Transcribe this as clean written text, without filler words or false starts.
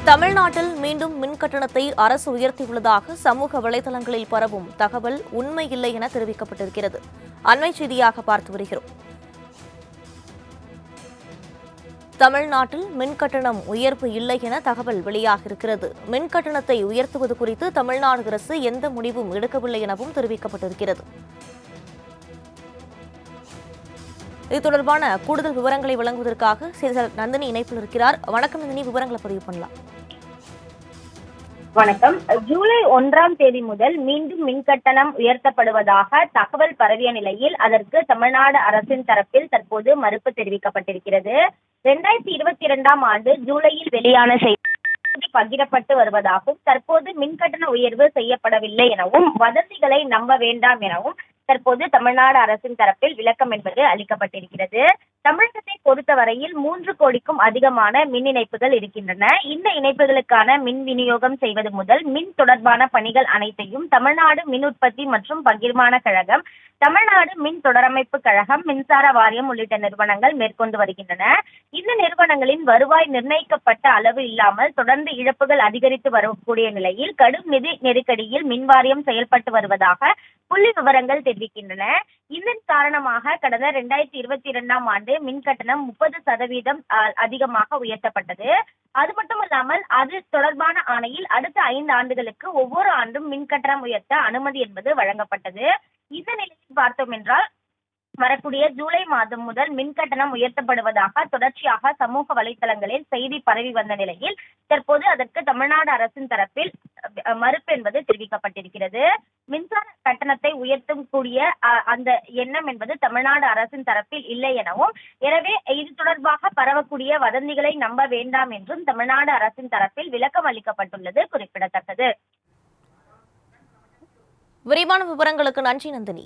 தமிழ்நாட்டில் மீண்டும் மின் கட்டணத்தை அரசு உயர்த்தியுள்ளதாக சமூக வலைதளங்களில் பரவும் தகவல் உண்மையில்லை என தெரிவிக்கப்பட்டிருக்கிறது. அண்மை செய்தியாக பார்த்து வருகிறோம். தமிழ்நாட்டில் மின் கட்டணம் உயர்வு இல்லை என தகவல் வெளியாகியிருக்கிறது. மின் கட்டணத்தை உயர்த்துவது குறித்து தமிழ்நாடு அரசு எந்த முடிவும் எடுக்கவில்லை எனவும் தெரிவிக்கப்பட்டிருக்கிறது. இது தொடர்பான கூடுதல் விவரங்களை வழங்குவதற்காக செய்தியாளர் நந்தினி இணைப்பில் இருக்கிறார். வணக்கம் நந்தினி, விவரங்களை பதிவு பண்ணலாம். வணக்கம். ஜூலை 1ஆம் தேதி முதல் மீண்டும் மின் கட்டணம் உயர்த்தப்படுவதாக தகவல் பரவிய நிலையில் அதற்கு தமிழ்நாடு அரசின் தரப்பில் தற்போது மறுப்பு தெரிவிக்கப்பட்டிருக்கிறது. 2022ஆம் ஆண்டு ஜூலையில் வெளியான செய்தி பகிரப்பட்டு வருவதாகவும் தற்போது மின் கட்டண உயர்வு செய்யப்படவில்லை எனவும் வதந்திகளை நம்ப வேண்டாம் எனவும் தற்போது தமிழ்நாடு அரசின் தரப்பில் விளக்கம் என்பது அளிக்கப்பட்டிருக்கிறது. தமிழகத்தை பொறுத்தவரையில் 3 கோடிக்கும் அதிகமான மின் இணைப்புகள் இருக்கின்றன. இந்த இணைப்புகளுக்கான மின் விநியோகம் செய்வது முதல் மின் தொடர்பான பணிகள் அனைத்தையும் தமிழ்நாடு மின் உற்பத்தி மற்றும் பகிர்மான கழகம், தமிழ்நாடு மின் தொடரமைப்பு கழகம், மின்சார வாரியம் உள்ளிட்ட நிறுவனங்கள் மேற்கொண்டு வருகின்றன. இந்த நிறுவனங்களின் வருவாய் நிர்ணயிக்கப்பட்ட அளவு இல்லாமல் தொடர்ந்து இழப்புகள் அதிகரித்து வரக்கூடிய நிலையில் கடும் நிதி நெருக்கடியில் மின் வாரியம் செயல்பட்டு வருவதாக புள்ளி விவரங்கள் தெரிவிக்கின்றன. இதன் காரணமாக கடந்த 2022ஆம் ஆண்டு மின் கட்டணம் 30% அதிகமாக உயர்த்தப்பட்டது. அது மட்டுமல்லாமல் அது தொடர்பான ஆணையில் அடுத்த 5 ஆண்டுகளுக்கு ஒவ்வொரு ஆண்டும் மின் கட்டணம் உயர்த்த அனுமதி என்பது வழங்கப்பட்டது. இந்த நிலையில் பார்த்தோம் என்றால் வரக்கூடிய ஜூலை மாதம் முதல் மின் கட்டணம் உயர்த்தப்படுவதாக தொடர்ச்சியாக சமூக வலைதளங்களில் செய்தி பரவி வந்த நிலையில் தற்போது அதற்கு தமிழ்நாடு அரசின் தரப்பில் மறுப்பு என்பது தெரிவிக்கப்பட்டிருக்கிறது. மின்சார கட்டணத்தை உயர்த்தும் கூடிய அந்த எண்ணம் என்பது தமிழ்நாடு அரசின் தரப்பில் இல்லை எனவும், எனவே இது தொடர்பாக பரவக்கூடிய வதந்திகளை நம்ப வேண்டாம் என்றும் தமிழ்நாடு அரசின் தரப்பில் விளக்கம் அளிக்கப்பட்டுள்ளது குறிப்பிடத்தக்கது. விரிவான விவரங்களுக்கு நன்றி நந்தினி.